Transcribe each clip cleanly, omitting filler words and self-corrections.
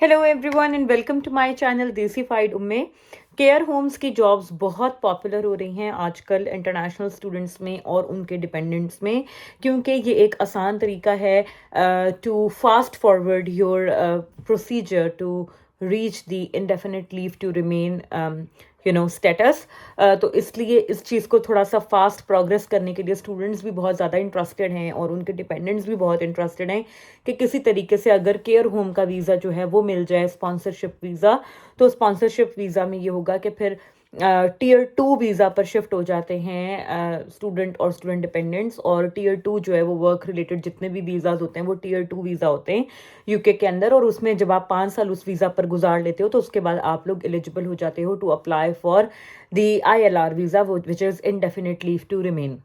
Hello everyone and welcome to my channel Desified Umme. Care homes की jobs बहुत popular हो रही हैं आजकल इंटरनेशनल स्टूडेंट्स में और उनके डिपेंडेंट्स में, क्योंकि ये एक आसान तरीका है to fast forward your procedure to reach the indefinite leave to remain status. तो इसलिए इस चीज़ को थोड़ा सा फास्ट प्रोग्रेस करने के लिए स्टूडेंट्स भी बहुत ज़्यादा इंटरेस्टेड हैं और उनके डिपेंडेंट्स भी बहुत इंटरेस्टेड हैं कि किसी तरीके से अगर केयर होम का वीज़ा जो है वो मिल जाए, स्पॉन्सरशिप वीज़ा। तो स्पॉन्सरशिप वीज़ा में ये होगा कि फिर टीयर 2 वीज़ा पर शिफ्ट हो जाते हैं स्टूडेंट और स्टूडेंट डिपेंडेंट्स, और टीयर 2 जो है वो वर्क रिलेटेड जितने भी वीज़ाज होते हैं वो टीयर 2 वीज़ा होते हैं यूके के अंदर। और उसमें जब आप 5 साल उस वीज़ा पर गुजार लेते हो तो उसके बाद आप लोग एलिजिबल हो जाते हो to apply for the ILR visa, which is indefinite leave to remain,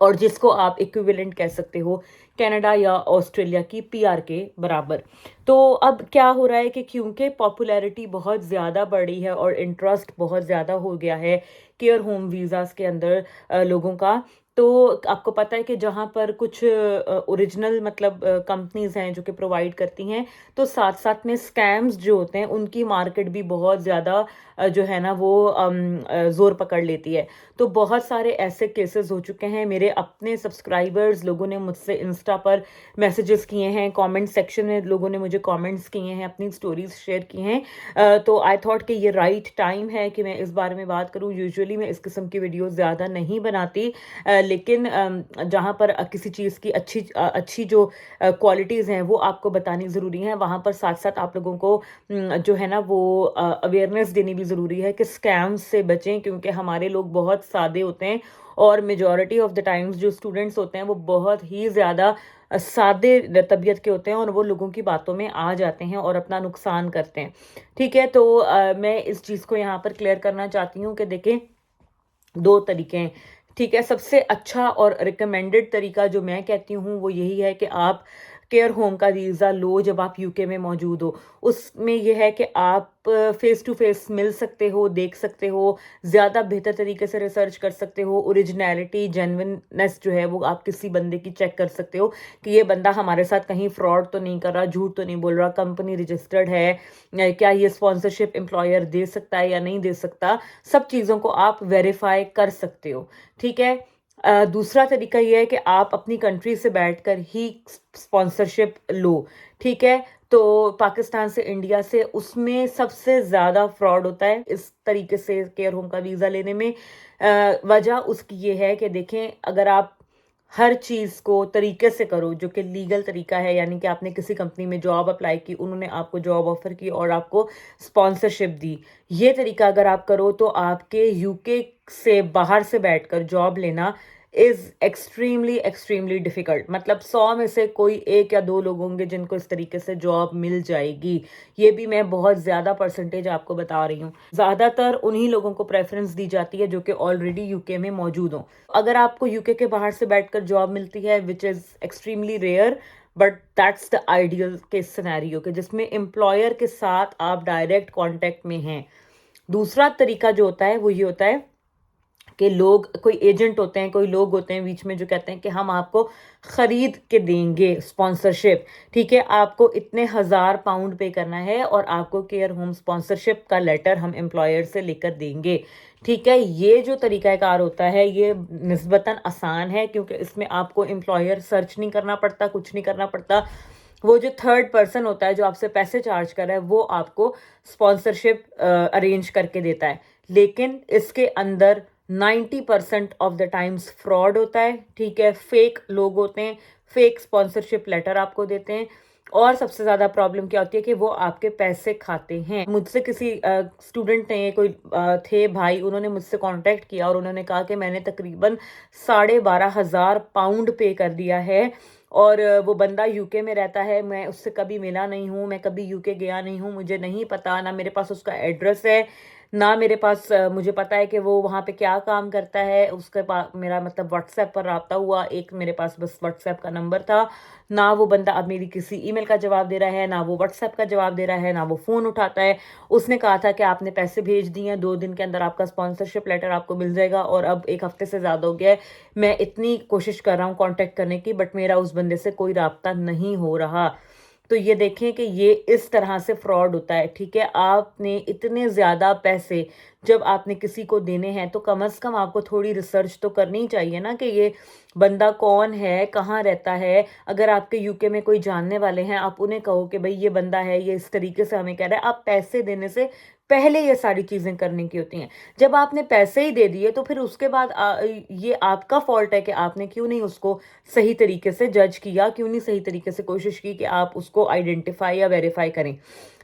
और जिसको आप इक्विवेलेंट कह सकते हो कनाडा या ऑस्ट्रेलिया की PR के बराबर। तो अब क्या हो रहा है कि क्योंकि पॉपुलैरिटी बहुत ज़्यादा बढ़ी है और इंटरेस्ट बहुत ज़्यादा हो गया है केयर होम वीज़ाज़ के अंदर लोगों का। तो आपको पता है कि जहाँ पर कुछ ओरिजिनल मतलब कंपनीज हैं जो कि प्रोवाइड करती हैं, तो साथ साथ में स्कैम्स जो होते हैं उनकी मार्केट भी बहुत ज़्यादा जो है ना वो ज़ोर पकड़ लेती है। तो बहुत सारे ऐसे केसेस हो चुके हैं। मेरे अपने सब्सक्राइबर्स लोगों ने मुझसे इंस्टा पर मैसेजेस किए हैं, कमेंट सेक्शन में लोगों ने मुझे कमेंट्स किए हैं, अपनी स्टोरीज शेयर की हैं। तो आई थॉट कि ये राइट टाइम है कि मैं इस बारे में बात करूं। यूजुअली मैं इस किस्म की वीडियोस ज़्यादा नहीं बनाती, लेकिन जहाँ पर किसी चीज़ की अच्छी जो क्वालिटीज़ हैं वो आपको बतानी ज़रूरी है, वहाँ पर साथ साथ आप लोगों को जो है ना वो अवेयरनेस देनी भी ज़रूरी है कि स्कैम्स से बचें, क्योंकि हमारे लोग बहुत सादे होते हैं और मेजॉरिटी ऑफ द टाइम्स जो स्टूडेंट्स होते हैं वो बहुत ही ज़्यादा सादे तबीयत के होते हैं और वो लोगों की बातों में आ जाते हैं और अपना नुकसान करते हैं। ठीक है, तो मैं इस चीज़ को यहाँ पर क्लियर करना चाहती हूँ कि देखें, दो तरीके हैं। ठीक है, सबसे अच्छा और रिकमेंडेड तरीका जो मैं कहती हूँ वो यही है कि आप केयर होम का वीज़ा लो जब आप यूके में मौजूद हो। उसमें यह है कि आप फेस टू फेस मिल सकते हो, देख सकते हो, ज़्यादा बेहतर तरीके से रिसर्च कर सकते हो। ओरिजिनलिटी, जेन्युइननेस जो है वो आप किसी बंदे की चेक कर सकते हो कि ये बंदा हमारे साथ कहीं फ्रॉड तो नहीं कर रहा, झूठ तो नहीं बोल रहा, कंपनी रजिस्टर्ड है, क्या ये स्पॉन्सरशिप एम्प्लॉयर दे सकता है या नहीं दे सकता। सब चीज़ों को आप वेरीफाई कर सकते हो। ठीक है, दूसरा तरीका ये है कि आप अपनी कंट्री से बैठकर ही स्पॉन्सरशिप लो। ठीक है, तो पाकिस्तान से, इंडिया से, उसमें सबसे ज़्यादा फ्रॉड होता है इस तरीके से केयर होम का वीज़ा लेने में। वजह उसकी ये है कि देखें, अगर आप हर चीज़ को तरीके से करो जो कि लीगल तरीका है, यानी कि आपने किसी कंपनी में जॉब अप्लाई की, उन्होंने आपको जॉब ऑफर की और आपको स्पॉन्सरशिप दी, ये तरीका अगर आप करो तो आपके यूके से बाहर से बैठकर जॉब लेना इज़ एक्सट्रीमली एक्सट्रीमली डिफ़िकल्ट। मतलब 100 में से कोई 1 या 2 लोग होंगे जिनको इस तरीके से जॉब मिल जाएगी। ये भी मैं बहुत ज़्यादा परसेंटेज आपको बता रही हूँ। ज़्यादातर उन्हीं लोगों को प्रेफ़रेंस दी जाती है जो कि ऑलरेडी यूके में मौजूद हों। अगर आपको यूके के बाहर से बैठकर जॉब मिलती है, which is extremely rare, but that's the ideal case scenario, कि जिसमें एम्प्लॉयर के साथ आप डायरेक्ट कॉन्टैक्ट में हैं। दूसरा तरीका जो होता है वो ये होता है कि लोग, कोई एजेंट होते हैं, कोई लोग होते हैं बीच में जो कहते हैं कि हम आपको ख़रीद के देंगे स्पॉन्सरशिप। ठीक है, आपको इतने £1000 पे करना है और आपको केयर होम स्पॉन्सरशिप का लेटर हम एम्प्लॉयर से लेकर देंगे। ठीक है, ये जो तरीक़ाकार होता है ये निस्बतन आसान है, क्योंकि इसमें आपको एम्प्लॉयर सर्च नहीं करना पड़ता, कुछ नहीं करना पड़ता। वो जो थर्ड पर्सन होता है जो आपसे पैसे चार्ज कर रहा है वो आपको स्पॉन्सरशिप अरेंज करके देता है। लेकिन इसके अंदर 90% ऑफ द टाइम्स फ्रॉड होता है। ठीक है, फेक लोग होते हैं, फेक स्पॉन्सरशिप लेटर आपको देते हैं, और सबसे ज़्यादा प्रॉब्लम क्या होती है कि वो आपके पैसे खाते हैं। मुझसे किसी स्टूडेंट ने, कोई थे भाई, उन्होंने मुझसे कांटेक्ट किया और उन्होंने कहा कि मैंने तकरीबन £12,500 पे कर दिया है, और वो बंदा यूके में रहता है, मैं उससे कभी मिला नहीं हूँ, मैं कभी यूके गया नहीं हूँ, मुझे नहीं पता, ना मेरे पास उसका एड्रेस है, ना मेरे पास मुझे पता है कि वो वहाँ पे क्या काम करता है। उसके पास मेरा मतलब व्हाट्सएप पर रब्ता हुआ, एक मेरे पास बस व्हाट्सएप का नंबर था। ना वो बंदा अब मेरी किसी ईमेल का जवाब दे रहा है, ना वो व्हाट्सएप का जवाब दे रहा है, ना वो फ़ोन उठाता है। उसने कहा था कि आपने पैसे भेज दिए हैं, 2 दिन के अंदर आपका स्पॉन्सरशिप लेटर आपको मिल जाएगा, और अब 1 हफ्ते से ज़्यादा हो गया है। मैं इतनी कोशिश कर रहा हूँ कॉन्टैक्ट करने की, बट मेरा उस बंदे से कोई रब्ता नहीं हो रहा। तो ये देखें कि ये इस तरह से फ्रॉड होता है, ठीक है। आपने इतने ज़्यादा पैसे जब आपने किसी को देने हैं तो कम से कम आपको थोड़ी रिसर्च तो करनी चाहिए ना कि ये बंदा कौन है, कहाँ रहता है। अगर आपके यूके में कोई जानने वाले हैं, आप उन्हें कहो कि भाई ये बंदा है, ये इस तरीके से हमें कह रहा है। आप पैसे देने से पहले ये सारी चीज़ें करने की होती हैं। जब आपने पैसे ही दे दिए तो फिर उसके बाद ये आपका फॉल्ट है कि आपने क्यों नहीं उसको सही तरीके से जज किया, क्यों नहीं सही तरीके से कोशिश की कि आप उसको आइडेंटिफाई या वेरीफाई करें,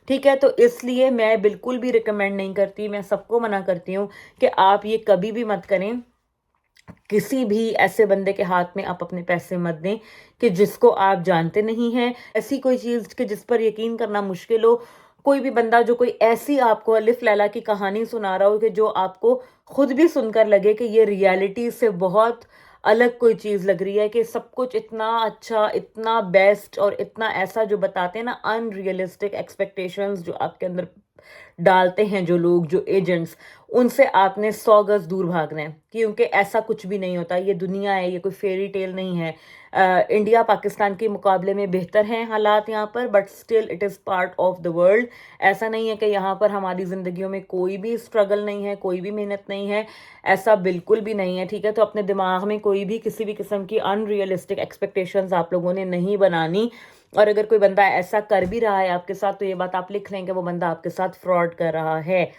ठीक है। तो इसलिए मैं बिल्कुल भी रिकमेंड नहीं करती, मैं सबको मना करती हूँ कि आप ये कभी भी मत करें। किसी भी ऐसे बंदे के हाथ में आप अपने पैसे मत दें कि जिसको आप जानते नहीं हैं। ऐसी कोई चीज़ कि जिस पर यकीन करना मुश्किल हो। कोई भी बंदा जो कोई ऐसी आपको अलिफ लैला की कहानी सुना रहा हो कि जो आपको खुद भी सुनकर लगे कि ये रियलिटी से बहुत अलग कोई चीज़ लग रही है, कि सब कुछ इतना अच्छा, इतना बेस्ट और इतना ऐसा जो बताते हैं ना, अनरियलिस्टिक एक्सपेक्टेशंस जो आपके अंदर डालते हैं जो लोग, जो एजेंट्स, उनसे आपने 100 गज दूर भागना है, क्योंकि ऐसा कुछ भी नहीं होता। ये दुनिया है, ये कोई फेरी टेल नहीं है। इंडिया पाकिस्तान के मुकाबले में बेहतर हैं हालात यहाँ पर, but still it is part of the world. ऐसा नहीं है कि यहाँ पर हमारी ज़िंदगियों में कोई भी स्ट्रगल नहीं है, कोई भी मेहनत नहीं है, ऐसा बिल्कुल भी नहीं है, ठीक है। तो अपने दिमाग में कोई भी किसी भी किस्म की अनरियलिस्टिक एक्सपेक्टेशंस आप लोगों ने नहीं बनानी। और अगर कोई बंदा ऐसा कर भी रहा है आपके साथ, तो ये बात आप लिख लें कि वो बंदा आपके साथ फ्रॉड कर रहा है।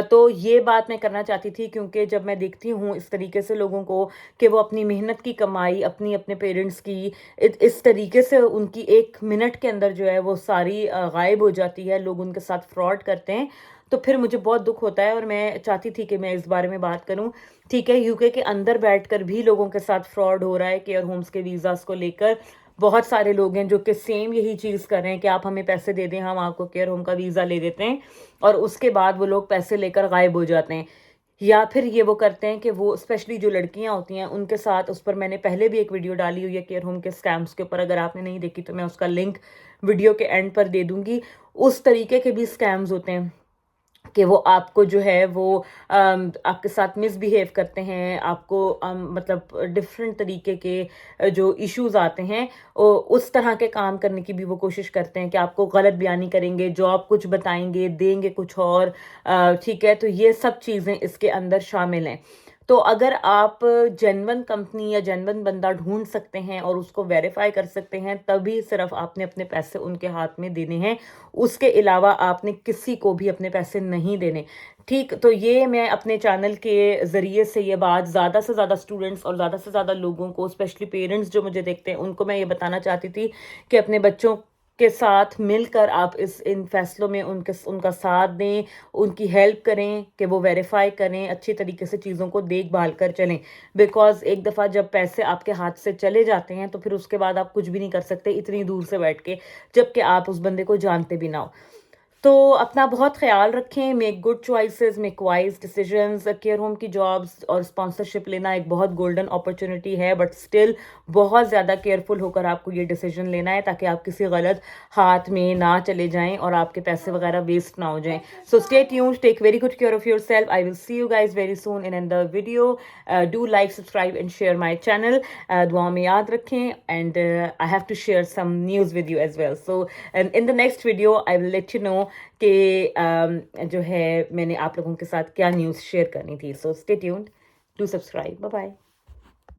तो ये बात मैं करना चाहती थी, क्योंकि जब मैं देखती हूँ इस तरीके से लोगों को कि वो अपनी मेहनत की कमाई, अपनी अपने पेरेंट्स की इस तरीके से उनकी 1 मिनट के अंदर जो है वो सारी गायब हो जाती है, लोग उनके साथ फ्रॉड करते हैं, तो फिर मुझे बहुत दुख होता है। और मैं चाहती थी कि मैं इस बारे में बात करूं, ठीक है। यूके के अंदर बैठकर भी लोगों के साथ फ्रॉड हो रहा है केयर होम्स के वीज़ास को लेकर। बहुत सारे लोग हैं जो कि सेम यही चीज़ कर रहे हैं कि आप हमें पैसे दे दें, हम आपको केयर होम का वीज़ा ले देते हैं, और उसके बाद वो लोग पैसे लेकर गायब हो जाते हैं। या फिर ये वो करते हैं कि वो स्पेशली जो लड़कियां होती हैं उनके साथ, उस पर मैंने पहले भी एक वीडियो डाली हुई है केयर होम के स्कैम्स के ऊपर, अगर आपने नहीं देखी तो मैं उसका लिंक वीडियो के एंड पर दे दूंगी। उस तरीके के भी स्कैम्स होते हैं कि वो आपको जो है वो आपके साथ मिसबिहेव करते हैं, आपको मतलब डिफरेंट तरीके के जो इश्यूज आते हैं, उस तरह के काम करने की भी वो कोशिश करते हैं कि आपको गलत बयानी करेंगे, जॉब कुछ बताएंगे, देंगे कुछ और, ठीक है। तो ये सब चीज़ें इसके अंदर शामिल हैं। तो अगर आप जेन्युइन कंपनी या जेन्युइन बंदा ढूंढ सकते हैं और उसको वेरीफाई कर सकते हैं, तभी सिर्फ आपने अपने पैसे उनके हाथ में देने हैं। उसके अलावा आपने किसी को भी अपने पैसे नहीं देने, ठीक। तो ये मैं अपने चैनल के ज़रिए से ये बात ज़्यादा से ज़्यादा स्टूडेंट्स और ज़्यादा से ज़्यादा लोगों को, स्पेशली पेरेंट्स जो मुझे देखते हैं, उनको मैं ये बताना चाहती थी कि अपने बच्चों के साथ मिलकर आप इन फैसलों में उनका साथ दें, उनकी हेल्प करें कि वो वेरीफाई करें, अच्छी तरीके से चीज़ों को देखभाल कर चलें। बिकॉज़ एक दफ़ा जब पैसे आपके हाथ से चले जाते हैं तो फिर उसके बाद आप कुछ भी नहीं कर सकते इतनी दूर से बैठ के, जबकि आप उस बंदे को जानते भी ना हो। तो अपना बहुत ख्याल रखें, make good choices, make wise decisions. Care home की जॉब्स और स्पॉन्सरशिप लेना एक बहुत गोल्डन अपॉर्चुनिटी है, बट स्टिल बहुत ज़्यादा केयरफुल होकर आपको ये डिसीजन लेना है, ताकि आप किसी गलत हाथ में ना चले जाएं और आपके पैसे वगैरह वेस्ट ना हो जाएं। So stay tuned, take very good care of yourself. I will see you guys very soon in another video. Do like, subscribe and share my channel. दुआ में याद रखें, and I have to share some news with you as well. So in the next video I will let you know कि जो है मैंने आप लोगों के साथ क्या न्यूज़ शेयर करनी थी। So stay tuned, do subscribe, bye bye.